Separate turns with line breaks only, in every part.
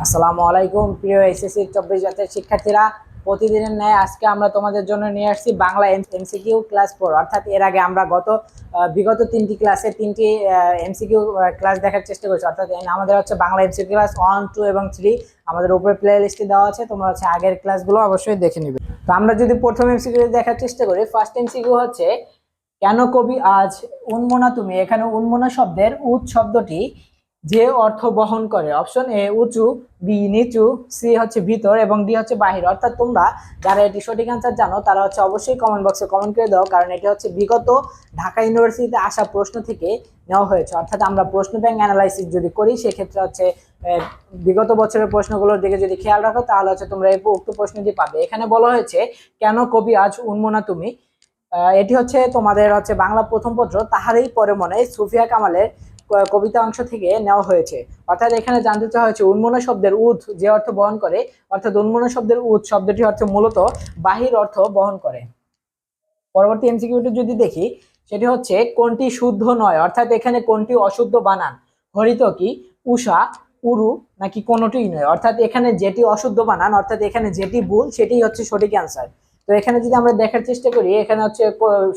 আসসালামু আলাইকুম প্রিয় এসএসসি 24 জাতের শিক্ষার্থীরা। প্রতিদিনের ন্যায় আজকে আমরা তোমাদের জন্য নিয়ে আসছি বাংলা এমসিকিউ ক্লাস 4। অর্থাৎ এর আগে আমরা বিগত তিনটি ক্লাসে তিনটি এমসিকিউ ক্লাস দেখার চেষ্টা করেছি। অর্থাৎ আমাদের হচ্ছে বাংলা এমসিকিউ ক্লাস 1, 2 এবং 3 আমাদের উপরে প্লে লিস্টে দেওয়া আছে। তোমরা হচ্ছে আগের ক্লাসগুলো অবশ্যই দেখে নিবে। তো আমরা যদি প্রথম এমসিকিউ দেখার চেষ্টা করি, ফার্স্ট এমসিকিউ হচ্ছে কেন কবি আজ উন্মনা তুমি। এখানে উন্মনা শব্দের উৎ শব্দটি যে অর্থ বহন করে, অপশন এ উঁচু, বি নিচু, সি হচ্ছে ভিতর এবং ডি হচ্ছে বাহির। অর্থাৎ তোমরা যারা এটি সঠিক অ্যান্সার জানো তারা হচ্ছে অবশ্যই কমেন্ট বক্সে কমেন্ট করে দাও, কারণ এটি হচ্ছে বিগত ঢাকা ইউনিভার্সিটিতে আসা প্রশ্ন থেকে নেওয়া হয়েছে। অর্থাৎ আমরা প্রশ্ন ব্যাংক অ্যানালাইসিস যদি করি সেক্ষেত্রে হচ্ছে বিগত বছরের প্রশ্নগুলোর দিকে যদি খেয়াল রাখো তাহলে হচ্ছে তোমরা এই উক্ত প্রশ্নটি পাবে। এখানে বলা হয়েছে কেন কবি আজ উন্মনা তুমি। এটি হচ্ছে তোমাদের হচ্ছে বাংলা প্রথম পত্র তাহারই পরে মনে সুফিয়া কামালের কবিতা অংশ থেকে নেওয়া হয়েছে। অর্থাৎ এখানে জানতে চাওয়া হয়েছে উন্মনা শব্দের উৎ যে অর্থ বহন করে, অর্থাৎ উন্মনা শব্দের উৎ শব্দটি হচ্ছে মূলত বাহির অর্থ বহন করে। পরবর্তী এমসিকিউটি যদি দেখি, সেটি হচ্ছে কোনটি শুদ্ধ নয়। অর্থাৎ এখানে কোনটি অশুদ্ধ বানান, হরিতকি, উষা, উরু নাকি কোনোটিই নয়। অর্থাৎ এখানে যেটি অশুদ্ধ বানান, অর্থাৎ এখানে যেটি ভুল সেটি হচ্ছে সঠিক অ্যান্সার। তো এখানে যদি আমরা দেখার চেষ্টা করি, এখানে হচ্ছে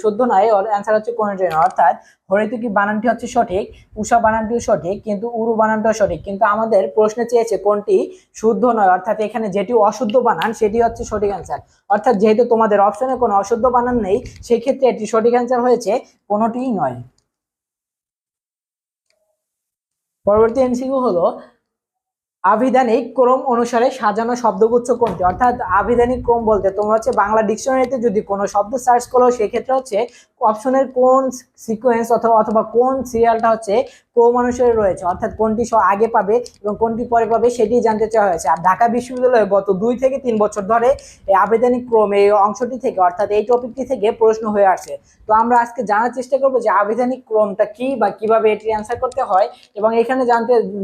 শুদ্ধ নয়, অ্যান্সার হচ্ছে কোনোটি নয়। অর্থাৎ হরিতকি বানানটি হচ্ছে সঠিক, উষা বানানটিও সঠিক, কিন্তু উরু বানানটাও সঠিক, কিন্তু আমাদের প্রশ্নে চেয়েছে কোনটি শুদ্ধ নয়। অর্থাৎ এখানে যেটি অশুদ্ধ বানান সেটি হচ্ছে সঠিক অ্যান্সার। অর্থাৎ যেহেতু তোমাদের অপশনে কোনো অশুদ্ধ বানান নেই, সেই ক্ষেত্রে এটি সঠিক অ্যান্সার হয়েছে কোনোটিই নয়। পরবর্তী এমসিকিউ হলো আভিধানিক ক্রম অনুসারে সাজানো শব্দগুচ্ছ কোনটি। অর্থাৎ আভিধানিক ক্রম বলতে তোমরা হচ্ছে বাংলা ডিকশনারিতে যদি কোনো শব্দ সার্চ করো সেক্ষেত্রে হচ্ছে অপশনের কোন সিকোয়েন্স অথবা অথবা কোন সিরিয়ালটা হচ্ছে ক্রম অনুসারে রয়েছে, অর্থাৎ কোনটি আগে পাবে এবং কোনটি পরে পাবে সেটি জানতে চাওয়া হয়েছে। আর ঢাকা বিশ্ববিদ্যালয়ে গত 2 থেকে 3 বছর ধরে এই আবেদনিক ক্রম এই অংশটি থেকে, অর্থাৎ এই টপিকটি থেকে প্রশ্ন হয়ে আসছে। তো আমরা আজকে জানার চেষ্টা করবো যে আবেদনিক ক্রমটা কি বা কিভাবে এটি অ্যান্সার করতে হয়, এবং এখানে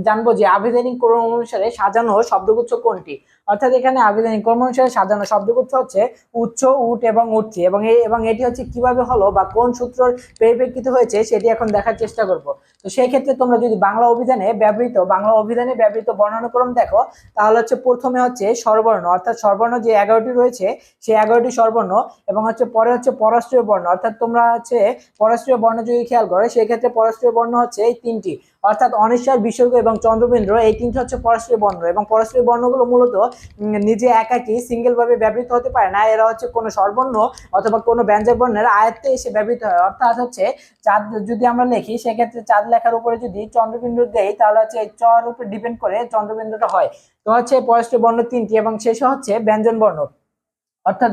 জানবো যে আবেদনিক ক্রম অনুসারে সাজানো শব্দগুচ্ছ কোনটি। অর্থাৎ এখানে আবেদনিক ক্রম অনুসারে সাজানো শব্দগুচ্ছ হচ্ছে উচ্চ, উট এবং উঠতি, এবং এটি হচ্ছে কিভাবে হলো বা কোন সূত্রের পরিপ্রেক্ষিতে হয়েছে সেটি এখন দেখার চেষ্টা করব। তো সেই ক্ষেত্রে তোমরা যদি বাংলা অভিধানে ব্যবহৃত বর্ণানুক্রম দেখো, তাহলে হচ্ছে প্রথমে হচ্ছে স্বরবর্ণ, অর্থাৎ স্বরবর্ণ যে 11টি রয়েছে সেই 11টি স্বরবর্ণ, এবং হচ্ছে পরে হচ্ছে পররাষ্ট্রীয় বর্ণ। অর্থাৎ তোমরা হচ্ছে পররাষ্ট্রীয় বর্ণ যদি খেয়াল করো সেই ক্ষেত্রে পররাষ্ট্রীয় বর্ণ হচ্ছে এই তিনটি, অর্থাৎ অনিশ্চয়, বিসর্গ এবং চন্দ্রবিন্দু, এই তিনটি হচ্ছে পররাষ্ট্রীয় বর্ণ। এবং পররাষ্ট্রীয় বর্ণগুলো মূলত নিজে একাকি সিঙ্গেল ভাবে ব্যবহৃত হতে পারে না, এরা হচ্ছে কোনো স্বরবর্ণ অথবা কোনো ব্যঞ্জক বর্ণের আয়ত্তে এসে ব্যবহৃত হয়। অর্থাৎ হচ্ছে চাঁদ যদি আমরা লিখি সেক্ষেত্রে চাঁদ লেখার উপরে যদি চন্দ্রবিন্দু দেই তাহলে হচ্ছে এই চর উপর ডিপেন্ড করে চন্দ্রবিন্দুটা হয়। তো হচ্ছে পররাষ্ট্রীয় বর্ণ তিনটি এবং শেষে হচ্ছে ব্যঞ্জন বর্ণ। অর্থাৎ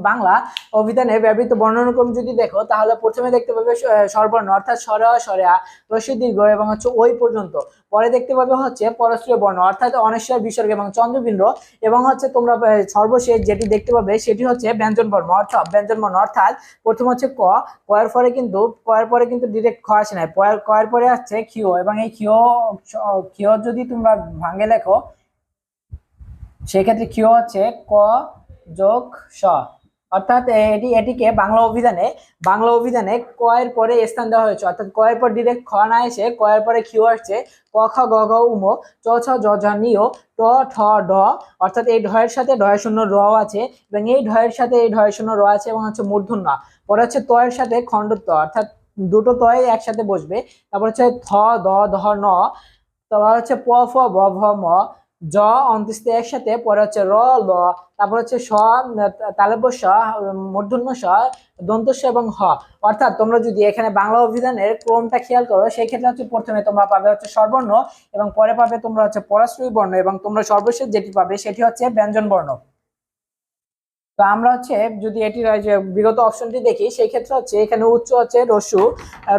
বাংলা অভিধানে ব্যবহৃত বর্ণানুক্রম যদি দেখো তাহলে প্রথমে দেখতে পাবে স্বরবর্ণ, অর্থাৎ স্বরেয়া, রস্বই দীর্ঘ এবং হচ্ছে ওই পর্যন্ত। পরে দেখতে পাবে হচ্ছে পরশ্রীয় বর্ণ, অর্থাৎ অনিশ্চয়, বিসর্গ এবং চন্দ্রবিন্দু, এবং হচ্ছে তোমরা সর্বশেষ যেটি দেখতে পাবে সেটি হচ্ছে ব্যঞ্জন বর্ণ। অর্থাৎ প্রথম হচ্ছে কয়ের পরে কিন্তু ডিরেক্ট খ আসে নাই, কয়ের পরে আসছে ক্ষিয়, এবং এই ক্ষিয় যদি তোমরা ভাঙে লেখো সেক্ষেত্রে ক্ষিয় হচ্ছে ক যোগ স। অর্থাৎ এটিকে বাংলা অভিধানে ক এর পরে স্থান দেওয়া হয়েছে, অর্থাৎ ক এর পর ডিরেক্ট খ না এসে ক এর পরে ক্ষিয় আসছে। ক খ গ ঘ উম চ ছ জ ঝ নিয় ট ঠ ড। অর্থাৎ এই ঢয়ের সাথে ঢয়ের শূন্য র আছে, এবং এই ঢয়ের সাথে এই ঢয়ের শূন্য র আছে, এবং হচ্ছে মূর্ধন্য। পরে হচ্ছে ত এর সাথে খণ্ডত্ব, অর্থাৎ দুটো তয় একসাথে বসবে। তারপর হচ্ছে থ দ ধ ন, তারপর হচ্ছে প ফ ব ভ ম, জ অন্ত্যেষ্টি একসাথে, পরে হচ্ছে র ল, তারপর হচ্ছে স তালব্য স, মূর্ধন্য স, দন্ত স এবং হ। অর্থাৎ তোমরা যদি এখানে বাংলা অভিধানের ক্রমটা খেয়াল করো সেই ক্ষেত্রে হচ্ছে প্রথমে তোমরা পাবে হচ্ছে স্বরবর্ণ, এবং পরে পাবে তোমরা হচ্ছে পরশ্রয়ী বর্ণ, এবং তোমরা সর্বশেষ যেটি পাবে সেটি হচ্ছে ব্যঞ্জন বর্ণ। তো আমরা হচ্ছে যদি এটি যে বিগত অপশনটি দেখি সেই ক্ষেত্রে হচ্ছে এখানে উচ্চ হচ্ছে রস্যু,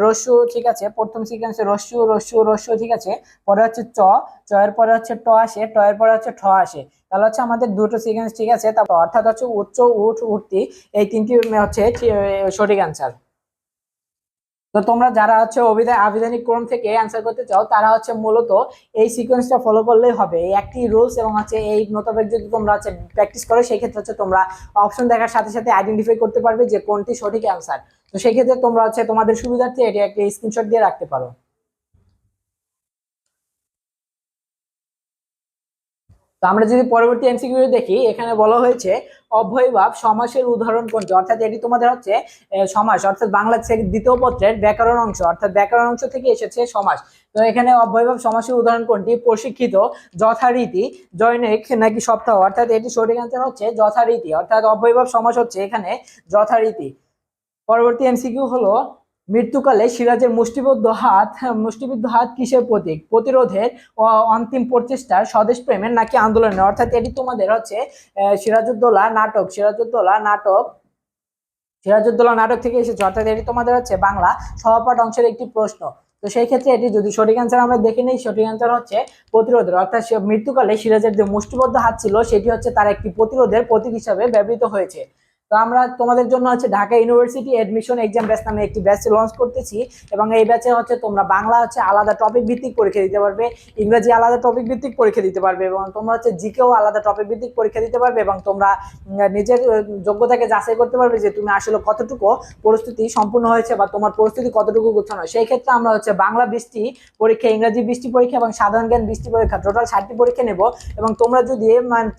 রস্যু ঠিক আছে, প্রথম সিকোয়েন্সে রস্যু রস্যু রস্যু ঠিক আছে। পরে হচ্ছে চ এর পরে হচ্ছে ট আসে, ট এর পরে হচ্ছে ঠ আসে। তাহলে হচ্ছে আমাদের দুটো সিকোয়েন্স ঠিক আছে, তারপর অর্থাৎ হচ্ছে উচ্চ, উঠতি, এই তিনটি হচ্ছে সঠিক অ্যান্সার। তো তোমরা যারা হচ্ছে আবেদনিক ক্রম থেকে অ্যান্সার করতে চাও তারা হচ্ছে মূলত এই সিকোয়েন্সটা ফলো করলেই হবে, এই একটি রুলস, এবং হচ্ছে এই মোতাবেক যদি তোমরা হচ্ছে প্র্যাকটিস করো সেই ক্ষেত্রে হচ্ছে তোমরা অপশন দেখার সাথে সাথে আইডেন্টিফাই করতে পারবে যে কোনটি সঠিক অ্যান্সার। তো সেই ক্ষেত্রে তোমরা হচ্ছে তোমাদের সুবিধার্থে এটি একটা স্ক্রিনশট দিয়ে রাখতে পারো। তো আমরা যদি পরবর্তী এমসিকিউ দেখি, এখানে বলা হয়েছে অব্যয়ভাব সমাসের উদাহরণ কোনটি, অর্থাৎ এটি তোমাদের হচ্ছে সমাস, অর্থাৎ বাংলা দ্বিতীয় পত্রের ব্যাকরণ অংশ, অর্থাৎ ব্যাকরণ অংশ থেকে এসেছে সমাস। তো এখানে অব্যয়ভাব সমাসের উদাহরণ কোনটি? প্রশিক্ষিত, যথারীতি, জৈনিক নাকি সপ্তাহ, অর্থাৎ এটি সঠিক অ্যান্সার হচ্ছে যথারীতি, অর্থাৎ অব্যয়ভাব সমাস হচ্ছে এখানে যথারীতি। পরবর্তী এমসিকিউ হলো মৃত্যুকালে সিরাজের মুষ্টিবদ্ধ হাত কিসের প্রতীক? প্রতিরোধের, অন্তিম প্রচেষ্টার, স্বদেশ প্রেমের নাকি আন্দোলনের, অর্থাৎ এটি তোমাদের হচ্ছে সিরাজউদ্দৌলা নাটক থেকে এসেছে, অর্থাৎ এটি তোমাদের হচ্ছে বাংলা সহপাঠ অংশের একটি প্রশ্ন। তো সেই ক্ষেত্রে এটি যদি সঠিক অ্যান্সার আমরা দেখে নিই, সঠিক অ্যান্সার হচ্ছে প্রতিরোধের, অর্থাৎ মৃত্যুকালে সিরাজের যে মুষ্টিবদ্ধ হাত ছিল সেটি হচ্ছে তার একটি প্রতিরোধের প্রতীক হিসাবে ব্যবহৃত হয়েছে। তো আমরা তোমাদের জন্য হচ্ছে Dhaka university admission exam batch নামে একটি ব্যাচ লঞ্চ করতেছি, এবং এই ব্যাচে হচ্ছে তোমরা বাংলা হচ্ছে আলাদা টপিক ভিত্তিক পরীক্ষা দিতে পারবে, ইংরেজি আলাদা টপিক ভিত্তিক পরীক্ষা দিতে পারবে, এবং তোমরা হচ্ছে জিকেও আলাদা টপিক ভিত্তিক পরীক্ষা দিতে পারবে, এবং তোমরা নিজের যোগ্যতাকে যাচাই করতে পারবে যে তুমি আসলে কতটুকু প্রস্তুতি সম্পূর্ণ হয়েছে বা তোমার প্রস্তুতি কতটুকু গুছানো। সেই ক্ষেত্রে আমরা হচ্ছে বাংলা 20টি পরীক্ষা, ইংরেজি 20টি পরীক্ষা এবং সাধারণ জ্ঞান 20টি পরীক্ষা, টোটাল 60টি পরীক্ষা নেব। এবং তোমরা যদি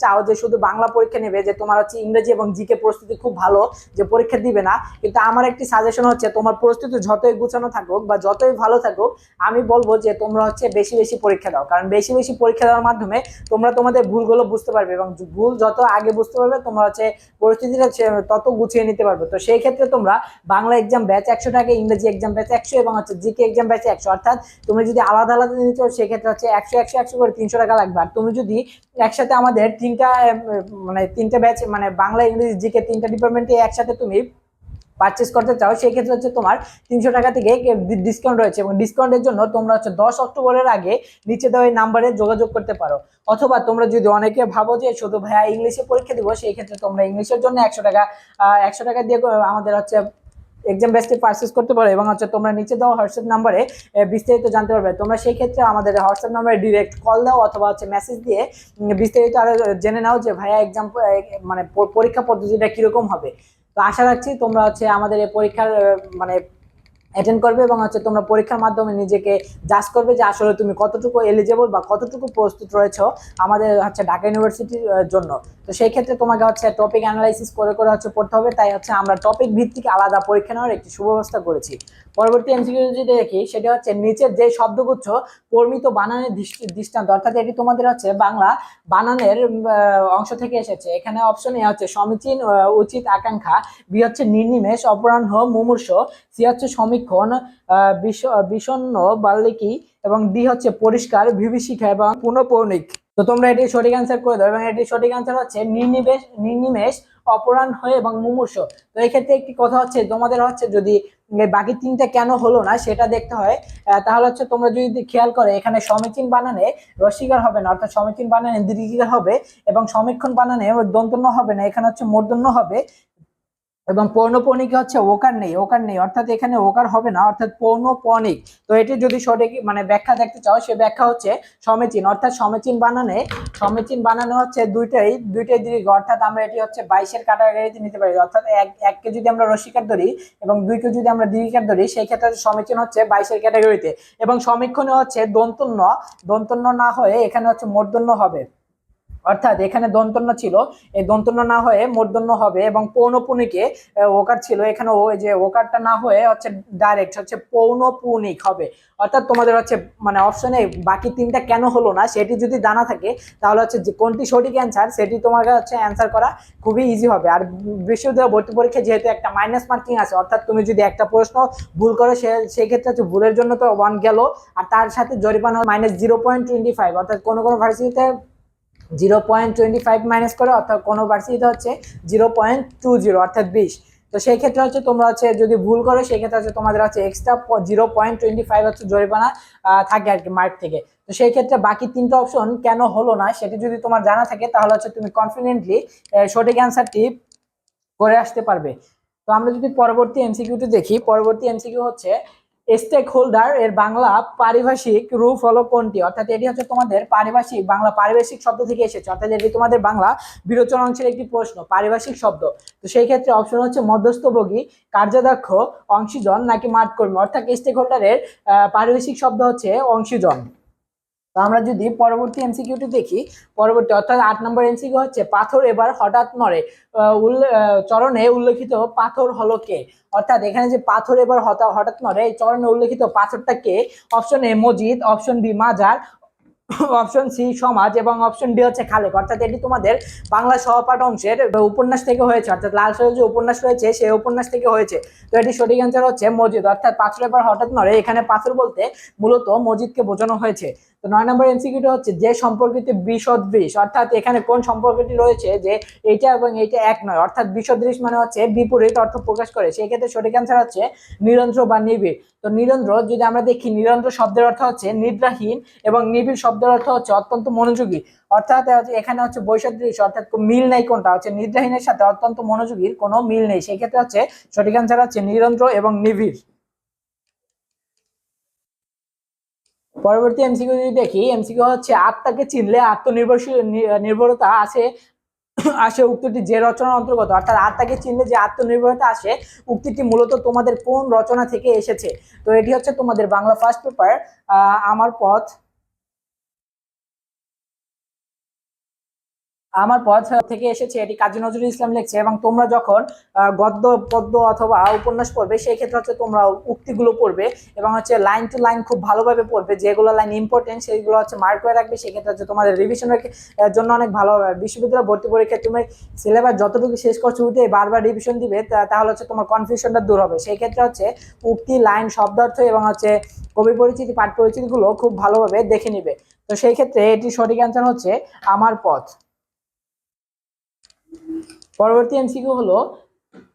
চাও যে শুধু বাংলা পরীক্ষা নেবে, যে তোমার হচ্ছে ইংরেজি এবং জিকে প্রস্তুতি খুব ভালো, যে পরীক্ষা দিবে না, কিন্তু আমার একটি সাজেশন হচ্ছে তোমার প্রস্তুতি যতই গুছানো থাকুক বা যতই ভালো থাকুক, আমি বলবো যে তোমরা হচ্ছে বেশি বেশি পরীক্ষা দাও, কারণ বেশি বেশি পরীক্ষা দেওয়ার মাধ্যমে তোমরা তোমাদের ভুলগুলো বুঝতে পারবে, এবং ভুল যত আগে বুঝতে পারবে তোমরা হচ্ছে পরিস্থিতিটা তত গুছিয়ে নিতে পারবে। তো সেই ক্ষেত্রে তোমরা বাংলা এক্সাম ব্যাচ 100 টাকা, ইংরেজি এক্সাম ব্যাচ 100 এবং হচ্ছে জিকে এক্সাম ব্যাচ 100, অর্থাৎ তুমি যদি আলাদা আলাদা নিতে চাও সেক্ষেত্রে হচ্ছে 100 100 100 করে 300 টাকা লাগবে। আর তুমি যদি একসাথে আমাদের তিনটা ব্যাচ, মানে বাংলা ইংরেজি জিকে তিনটা ডিপার্টমেন্টে একসাথে তুমি পারচেস করতে চাও, সেই ক্ষেত্রে হচ্ছে তোমার 300 টাকা থেকে ডিসকাউন্ট রয়েছে, এবং ডিসকাউন্টের জন্য তোমরা হচ্ছে 10 অক্টোবরের আগে নিচে দেওয়া এই নাম্বারে যোগাযোগ করতে পারো। অথবা তোমরা যদি অনেকে ভাবো যে শুধু ভাইয়া ইংলিশে পরীক্ষা দিব, সেই ক্ষেত্রে তোমরা ইংলিশের জন্য 100 টাকা দিয়ে আমাদের হচ্ছে এক্সাম ব্যাচটি পারচেস করতে পারো, এবং হচ্ছে তোমরা নিচে দেওয়া হোয়াটসঅ্যাপ নাম্বারে বিস্তারিত জানতে পারবে। তোমরা সেই ক্ষেত্রে আমাদের হোয়াটসঅ্যাপ নাম্বারে ডিরেক্ট কল দাও অথবা হচ্ছে মেসেজ দিয়ে বিস্তারিত আরো জেনে নাও যে ভাইয়া এক্সাম মানে পরীক্ষা পদ্ধতিটা কিরকম হবে। তো আশা রাখছি তোমরা হচ্ছে আমাদের এই পরীক্ষার মানে অ্যাটেন্ড করবে, এবং হচ্ছে তোমরা পরীক্ষার মাধ্যমে নিজেকে জাজ করবে যে আসলে তুমি কতটুকু এলিজেবল বা কতটুকু প্রস্তুত রয়েছো আমাদের হচ্ছে ঢাকা ইউনিভার্সিটির জন্য। তো সেই ক্ষেত্রে তোমাকে হচ্ছে টপিক অ্যানালাইসিস করে করে হচ্ছে পড়তে হবে, তাই হচ্ছে আমরা টপিক ভিত্তিক আলাদা পরীক্ষা নেওয়ার একটি সুব্যবস্থা করেছি। পরবর্তী এমসিকিউ যদি দেখি, সেটা হচ্ছে নিচের যে শব্দগুচ্ছ পরিমিত বানানের দৃষ্টান্ত, অর্থাৎ এটি তোমাদের হচ্ছে বাংলা বানানের অংশ থেকে এসেছে। এখানে অপশন এ হচ্ছে সমীচীন, উচিত, আকাঙ্ক্ষা, বি হচ্ছে নির্নিমেষ, অপরাহ্ন, মুমূর্ষ, সি হচ্ছে সমীক্ষণ, বিষণ্ণ, বাল্মীকি, এবং ডি হচ্ছে পরিষ্কার, বিভীষিকা এবং পুনঃপৌনিক। তো তোমরা এটি সঠিক অ্যান্সার করে দাও, এবং এটি সঠিক অ্যান্সার হচ্ছে নির্নিমেষ, অপরাহ্ন এবং মুমূর্ষ। তো এই ক্ষেত্রে একটি কথা হচ্ছে তোমাদের হচ্ছে যদি বাকি তিনটা কেন হলো না সেটা দেখতে হয়, তাহলে হচ্ছে তোমরা যদি খেয়াল করে এখানে সমীচীন বানানে রসিকার হবে না, অর্থাৎ সমীচীন বানানে দীর্ঘিকার হবে, এবং সমীক্ষণ বানানে দন্তন্য হবে না, এখানে হচ্ছে মূর্ধন্য হবে, এবং পৌনঃপুনিকে হচ্ছে ওকার নেই, অর্থাৎ এখানে ওকার হবে না, অর্থাৎ পৌনঃপুনিক। তো এটি যদি সঠিক মানে ব্যাখ্যা দেখতে চাও, সে ব্যাখ্যা হচ্ছে সমীচীন, অর্থাৎ সমীচীন বানানো হচ্ছে দুইটাই দীর্ঘ, অর্থাৎ আমরা এটি হচ্ছে 22-এর ক্যাটাগরিতে নিতে পারি, অর্থাৎ এককে যদি আমরা রসিকার ধরি এবং দুইকে যদি আমরা দীর্ঘিকার ধরি, সেই ক্ষেত্রে সমীচীন হচ্ছে 22-এর ক্যাটাগরিতে, এবং সমীক্ষণে হচ্ছে দন্তন্য না হয়ে এখানে হচ্ছে মূর্ধন্য হবে, অর্থাৎ এখানে দন্তন্য ছিল, এই দন্তন্য না হয়ে মূর্ধন্য হবে, এবং পৌনঃপুনিকে ওকার ছিল, এখানে ওই যে ওকারটা না হয়ে হচ্ছে ডাইরেক্ট হচ্ছে পৌনঃপুনিক হবে। অর্থাৎ তোমাদের হচ্ছে মানে অপশনে বাকি তিনটা কেন হলো না সেটি যদি জানা থাকে, তাহলে হচ্ছে যে কোনটি সঠিক অ্যান্সার সেটি তোমাকে হচ্ছে অ্যান্সার করা খুবই ইজি হবে। আর বিশ্ববিদ্যালয় ভর্তি পরীক্ষা যেহেতু একটা মাইনাস মার্কিং আছে, অর্থাৎ তুমি যদি একটা প্রশ্ন ভুল করো সেই ক্ষেত্রে হচ্ছে ভুলের জন্য তো 1 গেল, আর তার সাথে জরিমানা -0.25, অর্থাৎ কোনো ভার্সিটিতে 0.25 মাইনাস করে, অর্থাৎ কোনো ভার্সিটিতে হচ্ছে 0.20 অর্থাৎ 20। তো সেই ক্ষেত্রে হচ্ছে তোমরা হচ্ছে যদি ভুল করো সেই ক্ষেত্রে হচ্ছে তোমাদের হচ্ছে এক্সট্রা 0.25 হচ্ছে জরিমানা থাকে আর কি মার্ক থেকে। তো সেই ক্ষেত্রে বাকি তিনটা অপশন কেন হলো না সেটি যদি তোমার জানা থাকে, তাহলে হচ্ছে তুমি কনফিডেন্টলি সঠিক অ্যান্সারটি করে আসতে পারবে। তো আমরা যদি পরবর্তী এমসিকিউটি দেখি, পরবর্তী এমসিকিউ হচ্ছে স্টেক হোল্ডার এর বাংলা পারিভাষিক রূপ হলো কোনটি, অর্থাৎ এটি হচ্ছে তোমাদের বাংলা পারিভাষিক শব্দ থেকে এসেছে, অর্থাৎ এটি তোমাদের বাংলা বিরোচন অংশের একটি প্রশ্ন, পারিভাষিক শব্দ। তো সেই ক্ষেত্রে অপশন হচ্ছে মধ্যস্থভোগী, কার্যদক্ষ, অংশীজন নাকি মাঠকর্মী, অর্থাৎ স্টেক হোল্ডারের পারিভাষিক শব্দ হচ্ছে অংশীজন। তো আমরা যদি পরবর্তী এমসিকিউটি দেখি, পরবর্তী অর্থাৎ 8 নম্বর এমসিকিউ হচ্ছে পাথর এবার হঠাৎ নড়ে, চরণে উল্লেখিত পাথর হলো কে? অর্থাৎ এখানে যে পাথর এবার হঠাৎ নড়ে, এই চরণে উল্লেখিত পাথরটা কে? অপশন এ মসজিদ, অপশন বি মাজার, অপশন সি সমাজ এবং অপশন ডি হচ্ছে খালেক। অর্থাৎ এটি তোমাদের বাংলা সহপাঠ অংশের উপন্যাস থেকে হয়েছে, অর্থাৎ লাল সাহেব যে উপন্যাস রয়েছে সেই উপন্যাস থেকে হয়েছে। তো এটি সঠিক অ্যান্সার হচ্ছে মসজিদ, অর্থাৎ পাথর এবার হঠাৎ নড়ে, এখানে পাথর বলতে মূলত মসজিদকে বোঝানো হয়েছে। তো 9 নম্বর এমসিকিউটি হচ্ছে যে সম্পর্কিত বিসদৃশ, অর্থাৎ এখানে কোন সম্পর্কটি রয়েছে যে এইটা এবং এইটা এক নয়, অর্থাৎ বিসদৃশ মানে হচ্ছে বিপরীত অর্থ প্রকাশ করে, সেই ক্ষেত্রে সঠিক অ্যান্সার হচ্ছে নিরন্ত্র বা নিবিড়। তো নিরন্ত্র যদি আমরা দেখি, নিরন্ত্র শব্দের অর্থ হচ্ছে নিদ্রাহীন এবং নিবিড় শব্দের অর্থ হচ্ছে অত্যন্ত মনোযোগী। অর্থাৎ এখানে হচ্ছে বৈসাদৃশ, অর্থাৎ মিল নেই, কোনটা হচ্ছে নিদ্রাহীনের সাথে অত্যন্ত মনোযোগীর কোনো মিল নেই, সেই ক্ষেত্রে হচ্ছে সঠিক অ্যান্সার হচ্ছে নিরন্ত্র এবং নিবিড়। পরবর্তী এমসিকিউ যদি দেখি, এমসিকিউ হচ্ছে আত্মাকে চিনলে আত্মনির্ভরশীল নির্ভরতা আসে আসে উক্তিটি যে রচনার অন্তর্গত, অর্থাৎ আত্মাকে চিনলে যে আত্মনির্ভরতা আসে উক্তিটি মূলত তোমাদের কোন রচনা থেকে এসেছে? তো এটি হচ্ছে তোমাদের বাংলা ফার্স্ট পেপার আমার পথ, আমার পথ থেকে এসেছে, এটি কাজী নজরুল ইসলাম লিখছে। এবং তোমরা যখন গদ্য পদ্য অথবা উপন্যাস পড়বে সেই ক্ষেত্রে হচ্ছে তোমরা উক্তিগুলো পড়বে এবং হচ্ছে লাইন টু লাইন খুব ভালোভাবে পড়বে, যেগুলো লাইন ইম্পর্টেন্ট সেগুলো হচ্ছে মার্ক করে রাখবে, সেক্ষেত্রে হচ্ছে তোমাদের রিভিশনের জন্য অনেক ভালো হবে। বিশ্ববিদ্যালয় ভর্তি পরীক্ষায় তুমি সিলেবাস যতটুকু শেষ করছো উঠে বারবার রিভিশন দিবে, তাহলে হচ্ছে তোমার কনফিউশনটা দূর হবে। সেই ক্ষেত্রে হচ্ছে উক্তি, লাইন, শব্দার্থ এবং হচ্ছে কবি পরিচিতি, পাঠ পরিচিতিগুলো খুব ভালোভাবে দেখে নিবে। তো সেই ক্ষেত্রে এটি সঠিক অ্যান্সার হচ্ছে আমার পথ। পরবর্তী এমসিকিউ হলো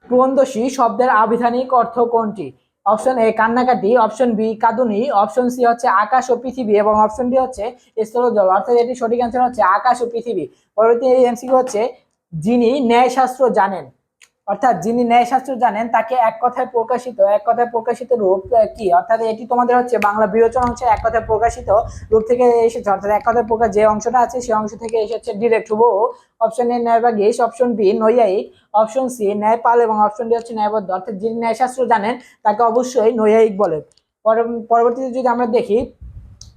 ক্রন্দশী শব্দের আবিধানিক অর্থ কোনটি? অপশন এ কান্নাকাটি, অপশন বি কাঁদুনি, অপশন সি হচ্ছে আকাশ ও পৃথিবী এবং অপশন ডি হচ্ছে স্থলজল। অর্থাৎ এটি সঠিক অ্যান্সার হচ্ছে আকাশ ও পৃথিবী। পরবর্তী এমসিকিউ হচ্ছে যিনি ন্যায়শাস্ত্র জানেন, অর্থাৎ যিনি ন্যায়শাস্ত্র জানেন তাকে এক কথায় প্রকাশিত রূপ কি? অর্থাৎ এটি তোমাদের হচ্ছে বাংলা বিরোচন অংশে এক কথায় প্রকাশিত রূপ থেকে এসেছে, অর্থাৎ এক কথায় প্রকাশ যে অংশটা আছে সেই অংশ থেকে এসেছে ডিরেক্ট হুবহু। অপশন এ ন্যায়বাগীশ, অপশন বি নৈয়ায়িক, অপশন সি ন্যায়পাল এবং অপশন ডি হচ্ছে ন্যায়বদ্ধ। অর্থাৎ যিনি ন্যায়শাস্ত্র জানেন তাকে অবশ্যই নৈয়ায়িক বলে। পরবর্তীতে যদি আমরা দেখি,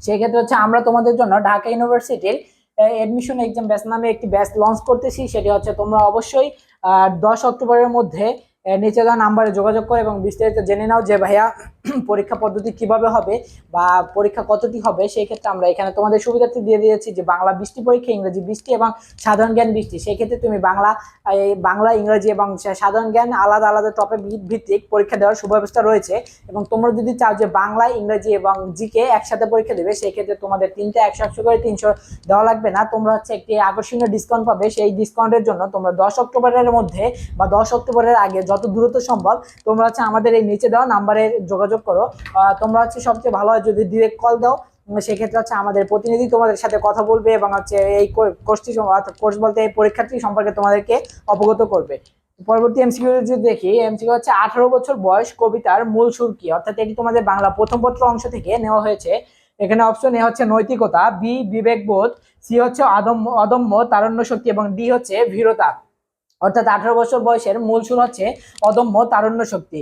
সেক্ষেত্রে হচ্ছে আমরা তোমাদের জন্য ঢাকা ইউনিভার্সিটির এডমিশন এক্সাম ব্যাচ নামে একটি ব্যাচ লঞ্চ করতেছি। সেটি হচ্ছে তোমরা অবশ্যই 10 অক্টোবরের মধ্যে নিচে দেওয়া নাম্বারে যোগাযোগ করো এবং বিস্তারিত জেনে নাও যে ভাইয়া পরীক্ষা পদ্ধতি কিভাবে হবে বা পরীক্ষা কতটি হবে। সেই ক্ষেত্রে আমরা এখানে তোমাদের সুবিধার্থে দিয়ে দিয়েছি যে বাংলা 20টি পরীক্ষা, ইংরেজি 20টি এবং সাধারণ জ্ঞান 20টি। সেই ক্ষেত্রে তুমি বাংলা, ইংরেজি এবং সাধারণ জ্ঞান আলাদা আলাদা টপিক ভিত্তিক পরীক্ষা দেওয়ার সুব্যবস্থা রয়েছে। এবং তোমরা যদি চাও যে বাংলা, ইংরেজি এবং জিকে একসাথে পরীক্ষা দেবে, সেই ক্ষেত্রে তোমাদের 3টা 100 করে 300 দেওয়া লাগবে না, তোমরা হচ্ছে একটি আকর্ষণীয় ডিসকাউন্ট পাবে। সেই ডিসকাউন্টের জন্য তোমরা 10 অক্টোবরের মধ্যে বা 10 অক্টোবরের আগে যত দ্রুত সম্ভব তোমরা হচ্ছে আমাদের এই নিচে দেওয়া নাম্বারে যোগাযোগ করো। তোমরা হচ্ছে সবচেয়ে ভালো হয় যদি ডিরেক্ট কল দাও, সেক্ষেত্রে হচ্ছে আমাদের প্রতিনিধি তোমাদের সাথে কথা বলবে এবং হচ্ছে এই কোর্সটি, কোর্স বলতে এই পরীক্ষাটি সম্পর্কে তোমাদেরকে অবগত করবে। পরবর্তী এমসিকিউ যদি দেখি, এমসিকিউ হচ্ছে 18 বছর বয়স কবিতার মূল সুর কি? অর্থাৎ এটি তোমাদের বাংলা প্রথম পত্র অংশ থেকে নেওয়া হয়েছে। এখানে অপশন এ হচ্ছে নৈতিকতা, বি বিবেকবোধ, সি হচ্ছে অদম্য তারুণ্য শক্তি এবং ডি হচ্ছে ভীরতা। অর্থাৎ 18 বছর বয়সের মূল সুর হচ্ছে অদম্য তারুণ্য শক্তি।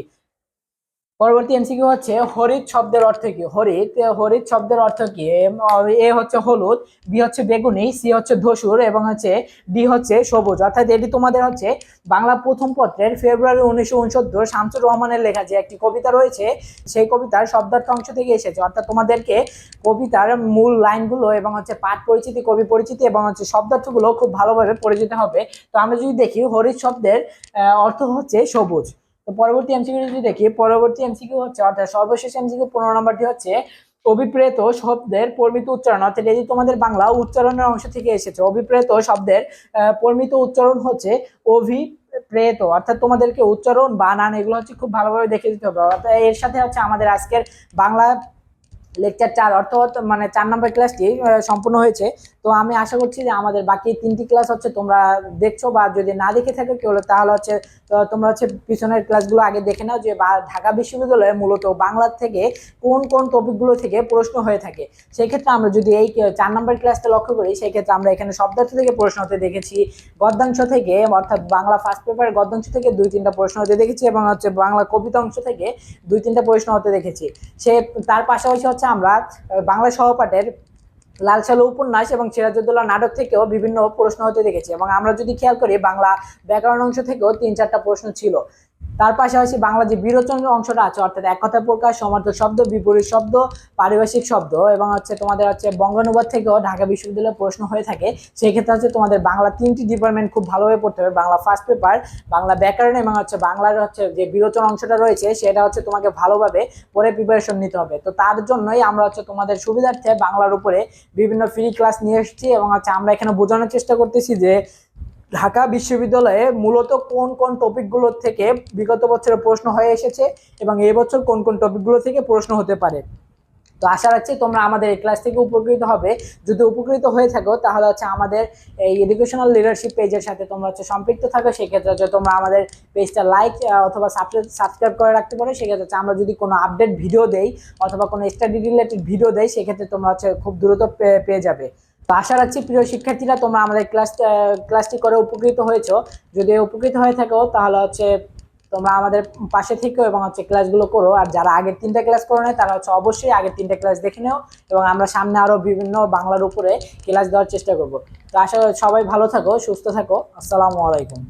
পরবর্তী এমসিকিউ হচ্ছে হরিৎ শব্দের অর্থ কি? হরিৎ শব্দের অর্থ কি? এ হচ্ছে হলুদ, বি হচ্ছে বেগুনি, সি হচ্ছে ধূসর এবং হচ্ছে ডি হচ্ছে সবুজ। অর্থাৎ এটি তোমাদের হচ্ছে বাংলা প্রথম পত্রের ফেব্রুয়ারি 1969 শামসুর রহমানের লেখা যে একটি কবিতা রয়েছে, সেই কবিতার শব্দার্থ অংশ থেকে এসেছে। অর্থাৎ তোমাদেরকে কবিতার মূল লাইনগুলো এবং হচ্ছে পাঠ পরিচিতি, কবি পরিচিতি এবং হচ্ছে শব্দার্থগুলো খুব ভালোভাবে পড়ে যেতে হবে। তো আমরা যদি দেখি হরিৎ শব্দের অর্থ হচ্ছে সবুজ। তো পরবর্তী এমসিকিউ যদি দেখি, পরবর্তী এমসিকিউ হচ্ছে অর্থাৎ সর্বশেষ এমসিকিউ 15 নম্বরটি হচ্ছে অভিপ্রেত শব্দের পরিমিত উচ্চারণ। অর্থাৎ এটি তোমাদের বাংলা উচ্চারণের অংশ থেকে এসেছে। অভিপ্রেত শব্দের পরিমিত উচ্চারণ হচ্ছে অভিপ্রেত। অর্থাৎ তোমাদেরকে উচ্চারণ, বানান এগুলো হচ্ছে খুব ভালোভাবে দেখে দিতে হবে। অর্থাৎ এর সাথে হচ্ছে আমাদের আজকের বাংলা লেকচার 4 অর্থাৎ মানে 4 নম্বর ক্লাসটি সম্পূর্ণ হয়েছে। তো আমি আশা করছি যে আমাদের বাকি 3টি ক্লাস হচ্ছে তোমরা দেখছো, বা যদি না দেখে থাকো কেউ তাহলে হচ্ছে তোমরা হচ্ছে পিছনের ক্লাসগুলো আগে দেখে নাও যে ঢাকা বিশ্ববিদ্যালয়ে মূলত বাংলা থেকে কোন কোন টপিকগুলো থেকে প্রশ্ন হয়ে থাকে। সেই ক্ষেত্রে আমরা যদি এই 4 নম্বর ক্লাসটা লক্ষ্য করি, সেই ক্ষেত্রে আমরা এখানে শব্দার্থ থেকে প্রশ্ন হতে দেখেছি, গদ্যাংশ থেকে অর্থাৎ বাংলা ফার্স্ট পেপারের গদ্যাংশ থেকে 2-3টা প্রশ্ন হতে দেখেছি এবং হচ্ছে বাংলা কবিতা অংশ থেকে 2-3টা প্রশ্ন হতে দেখেছি। তার পাশাপাশি হচ্ছে আমরা বাংলা সহপাঠের লাল সালু উপন্যাস এবং সিরাজউদ্দৌলা নাটক থেকেও বিভিন্ন প্রশ্ন হতে দেখেছি, এবং আমরা যদি খেয়াল করি বাংলা ব্যাকরণ অংশ থেকেও 3-4টা প্রশ্ন ছিল। তার পাশাপাশি বাংলা যে বিরোচন অংশটা আছে, অর্থাৎ এক কথা প্রকাশ, সমার্থক শব্দ, বিপরীত শব্দ, পারিভাষিক শব্দ, এবং তোমাদের বঙ্গানুবাদ থেকেও ঢাকা বিশ্ববিদ্যালয়ে প্রশ্ন হয়ে থাকে। সেই ক্ষেত্রে তোমাদের বাংলা 3টি ডিপার্টমেন্ট খুব ভালোভাবে পড়তে হবে, বাংলা ফার্স্ট পেপার, বাংলা ব্যাকরণ, এবং বাংলার যে বিরোচন অংশটা রয়েছে সেটা তোমাকে ভালোভাবে পড়ে প্রিপারেশন নিতে হবে। তো তার জন্যই আমরা তোমাদের সুবিধার্থে বাংলার উপরে বিভিন্ন ফ্রি ক্লাস নিয়ে এসেছি, এবং আমরা এখানে বোঝানোর চেষ্টা করতেছি যে ঢাকা বিশ্ববিদ্যালয়ে মূলত কোন কোন টপিকগুলো থেকে বিগত বছরে প্রশ্ন হয়ে এসেছে, এবং এই বছর কোন কোন টপিকগুলো থেকে প্রশ্ন হতে পারে। তো আশা রাখছি তোমরা আমাদের এই ক্লাস থেকে উপকৃত হবে। যদি উপকৃত হয়ে থাকো তাহলে আমাদের এই এডুকেশনাল লিডারশিপ পেজের সাথে তোমরা সম্পৃক্ত থাকো। সেক্ষেত্রে তোমরা আমাদের পেজটা লাইক অথবা সাবস্ক্রাইব করে রাখতে পারো। সেক্ষেত্রে আমরা যদি কোনো আপডেট ভিডিও দেই অথবা কোনো স্টাডি রিলেটেড ভিডিও দেই, সেক্ষেত্রে তোমরা খুব দ্রুত পেয়ে যাবে। তো আশা রাখছি প্রিয় শিক্ষার্থীরা তোমরা আমাদের ক্লাসটি করে উপকৃত হয়েছো। যদি উপকৃত হয়ে থাকো তাহলে তোমরা আমাদের পাশে থেকো এবং ক্লাসগুলো করো। আর যারা আগের 3টা ক্লাস করো নাই তারা অবশ্যই আগের 3টা ক্লাস দেখে নেও, এবং আমরা সামনে আরো বিভিন্ন বাংলার উপরে ক্লাস দেওয়ার চেষ্টা করব। তো আশা করি সবাই ভালো থাকো, সুস্থ থাকো। আসসালামু আলাইকুম।